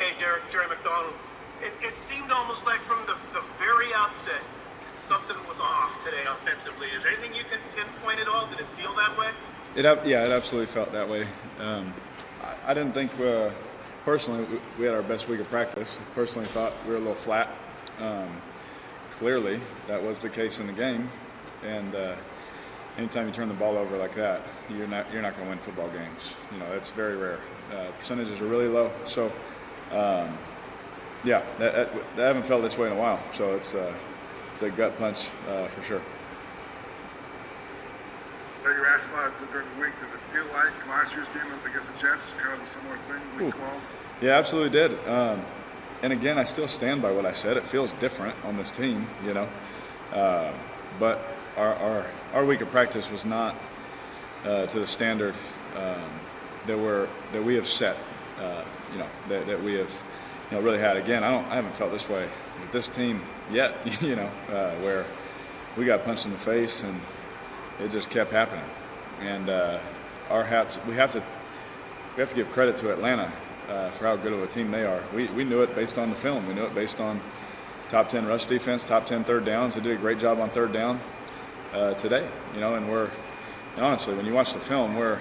Hey, Derek, Jerry McDonald. It seemed almost like from the very outset, something was off today offensively. Is there anything you can pinpoint at all? Did it feel that way? It absolutely felt that way. I didn't think, personally, we had our best week of practice. Personally thought we were a little flat. Clearly, that was the case in the game. And anytime you turn the ball over like that, you're not going to win football games. You know, that's very rare. Percentages are really low. So, I haven't felt this way in a while. So it's a gut punch for sure. You were asked about it during the week. Did it feel like last year's game against the Jets, kind of a similar thing, week 12? Yeah, absolutely did. And again, I still stand by what I said. It feels different on this team, you know. But our week of practice was not to the standard that we have set. That we have really had. Again, I haven't felt this way with this team yet. Where we got punched in the face and it just kept happening. And our hats, we have to give credit to Atlanta for how good of a team they are. We knew it based on the film. We knew it based on top 10 rush defense, top 10 third downs. They did a great job on third down today. And honestly, when you watch the film, we're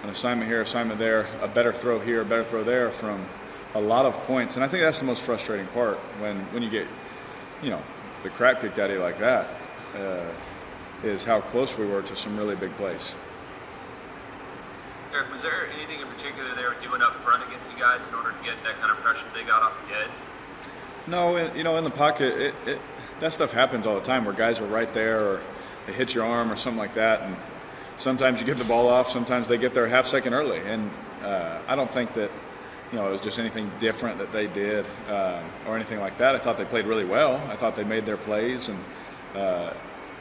an assignment here, assignment there, a better throw here, a better throw there from a lot of points. And I think that's the most frustrating part when you get, the crap kicked out of you like that, is how close we were to some really big plays. Eric, was there anything in particular they were doing up front against you guys in order to get that kind of pressure they got off the edge? No, in the pocket, that stuff happens all the time where guys are right there or they hit your arm or something like that. And sometimes you get the ball off, sometimes they get there a half second early. And I don't think that, it was just anything different that they did or anything like that. I thought they played really well. I thought they made their plays and a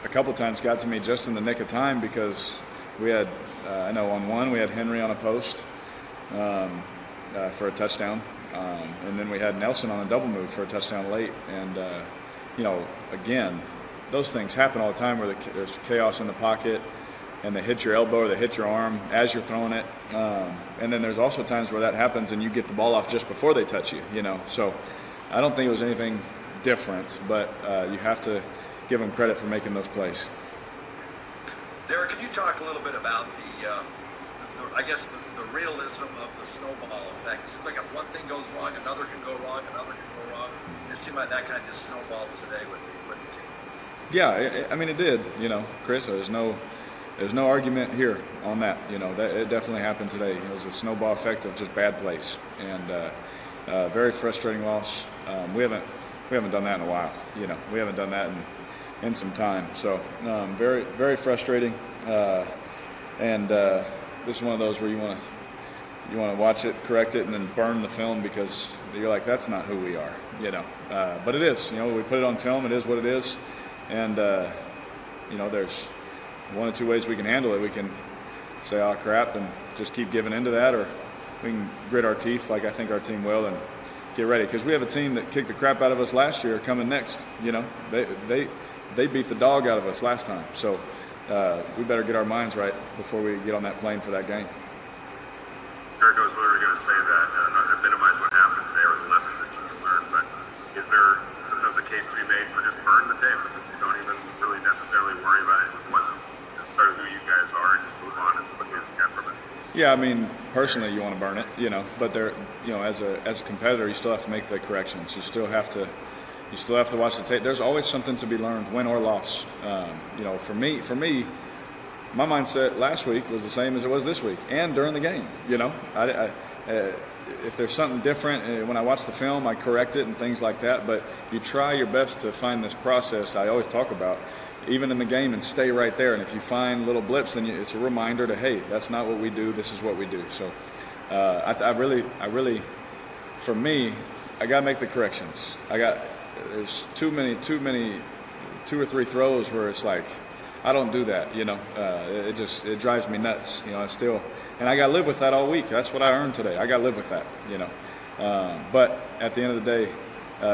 couple times got to me just in the nick of time because we had, on one we had Henry on a post for a touchdown. And then we had Nelson on a double move for a touchdown late. And, again, those things happen all the time where there's chaos in the pocket and they hit your elbow or they hit your arm as you're throwing it. And then there's also times where that happens and you get the ball off just before they touch you, So I don't think it was anything different, but you have to give them credit for making those plays. Derek, can you talk a little bit about the realism of the snowball effect? It seems like if one thing goes wrong, another can go wrong, another can go wrong. It seemed like that kind of just snowballed today with the team. Yeah, it did. Chris, there's no argument here on that. That it definitely happened today. It was a snowball effect of just bad plays and very frustrating loss. We haven't done that in a while. We haven't done that in some time. So very, very frustrating. And this is one of those where you want to watch it, correct it, and then burn the film because you're like, that's not who we are. But it is. We put it on film. It is what it is. And there's one or two ways we can handle it. We can say, oh, crap, and just keep giving into that, or we can grit our teeth like I think our team will and get ready. Because we have a team that kicked the crap out of us last year coming next. They beat the dog out of us last time. So we better get our minds right before we get on that plane for that game. Eric, I was literally going to say that, not to minimize what happened today or the lessons that you can learn, but is there sometimes a case to be made for just burn the tape? Don't even really necessarily worry about it. It wasn't necessarily who you guys are, and just move on as quickly as you can from it. Yeah, personally you want to burn it, but as a competitor, you still have to make the corrections. You still have to watch the tape. There's always something to be learned, win or loss. For me, my mindset last week was the same as it was this week and during the game. If there's something different, when I watch the film, I correct it and things like that. But you try your best to find this process I always talk about, even in the game, and stay right there. And if you find little blips, then it's a reminder to, hey, that's not what we do. This is what we do. So I really, for me, I got to make the corrections. There's too many 2 or 3 throws where it's like, I don't do that, it drives me nuts, and I got to live with that all week. That's what I earned today. I got to live with that, but at the end of the day,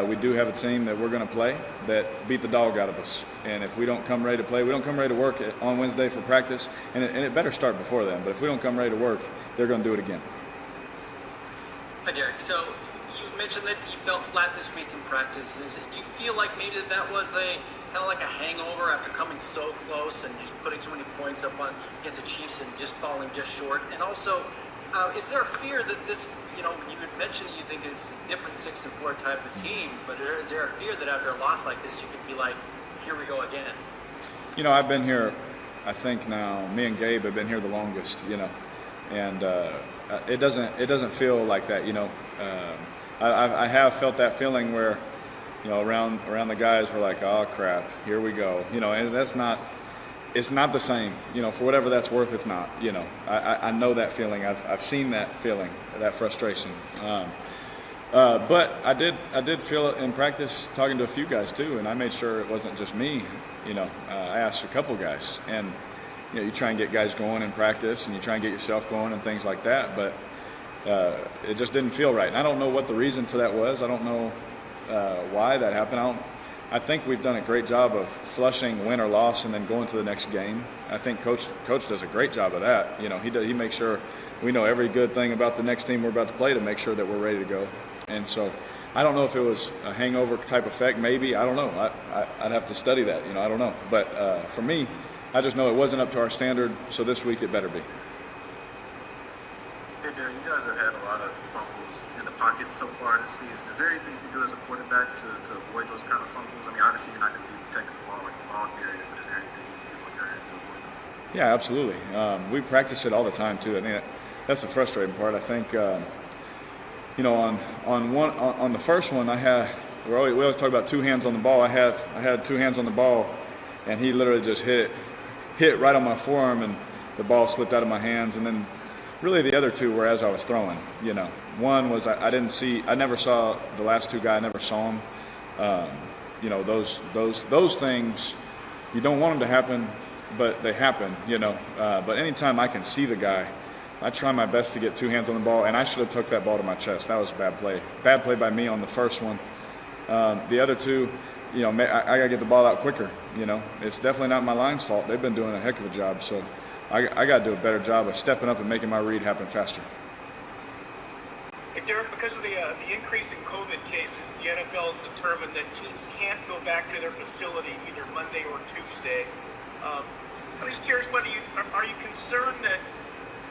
we do have a team that we're going to play that beat the dog out of us. And if we don't come ready to play, we don't come ready to work on Wednesday for practice, and it better start before then. But if we don't come ready to work, they're going to do it again. Hi, Derek. So you mentioned that you felt flat this week in practice. Do you feel like maybe that was a kind of like a hangover after coming so close and just putting so many points up against the Chiefs and just falling just short? And also, is there a fear that this, you had mentioned that you think is different 6-4 type of team, but is there a fear that after a loss like this, you could be like, here we go again? I've been here, I think now, me and Gabe have been here the longest, and it doesn't feel like that, I have felt that feeling where, around the guys we're like, oh crap, here we go, and it's not the same, for whatever that's worth, it's not, I know that feeling, I've seen that feeling, that frustration, but I did feel it in practice talking to a few guys too, and I made sure it wasn't just me, I asked a couple guys, and you try and get guys going in practice, and you try and get yourself going and things like that, but it just didn't feel right. And I don't know what the reason for that was. I don't know why that happened. I think we've done a great job of flushing win or loss and then going to the next game. I think Coach does a great job of that. He makes sure we know every good thing about the next team we're about to play to make sure that we're ready to go. And so I don't know if it was a hangover type effect. Maybe. I don't know. I'd have to study that. I don't know. But for me, I just know it wasn't up to our standard, so this week it better be. Hey, Darren, you guys have had a lot of fumbles in the pocket so far this season. Is there anything you can do as a quarterback to avoid those kind of fumbles? I mean, obviously you're not going to be protecting the ball like a ball carrier, but is there anything you can do on your end to avoid those? Yeah, absolutely. We practice it all the time too. I think that's the frustrating part. I think on the first one we always talk about two hands on the ball. I had two hands on the ball, and he literally just hit right on my forearm, and the ball slipped out of my hands, and then. Really, the other two were as I was throwing. One was I never saw the last two guys. I never saw them. Those things you don't want them to happen, but they happen. But anytime I can see the guy, I try my best to get two hands on the ball, and I should have took that ball to my chest. That was a bad play. Bad play by me on the first one. The other two, I gotta get the ball out quicker. It's definitely not my line's fault. They've been doing a heck of a job. So. I got to do a better job of stepping up and making my read happen faster. Hey, Derek, because of the increase in COVID cases, the NFL determined that teams can't go back to their facility either Monday or Tuesday. I'm just curious whether are you concerned that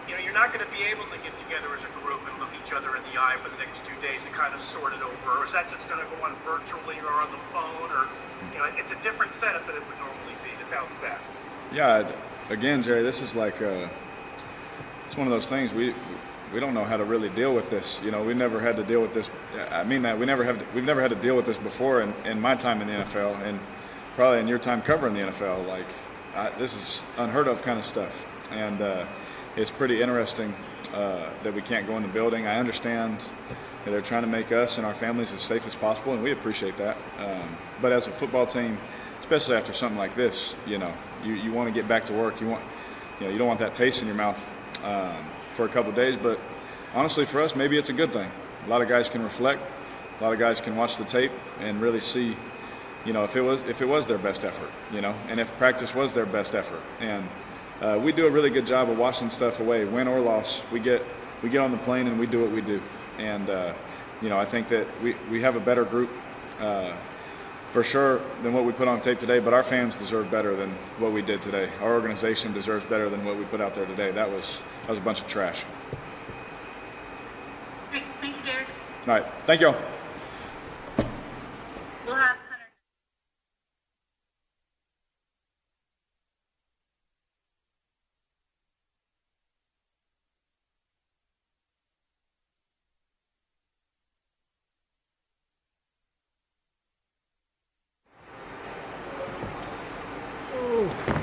you're not going to be able to get together as a group and look each other in the eye for the next 2 days and kind of sort it over, or is that just going to go on virtually or on the phone, or it's a different setup than it would normally be to bounce back? Yeah. Again, Jerry, this is like it's one of those things we don't know how to really deal with this. We never had to deal with this. I mean that we've never had to deal with this before in my time in the NFL, and probably in your time covering the NFL. This is unheard of kind of stuff, and it's pretty interesting that we can't go in the building. I understand that they're trying to make us and our families as safe as possible, and we appreciate that. But as a football team, especially after something like this, you want to get back to work. You don't want that taste in your mouth for a couple of days. But honestly, for us, maybe it's a good thing. A lot of guys can reflect. A lot of guys can watch the tape and really see, if it was their best effort, and if practice was their best effort. And we do a really good job of washing stuff away, win or loss. We get on the plane and we do what we do. And I think that we have a better group. For sure than what we put on tape today, but our fans deserve better than what we did today. Our organization deserves better than what we put out there today. That was a bunch of trash. Great. Thank you, Derek. All right. Thank you all. We'll have Hunter. Ooh.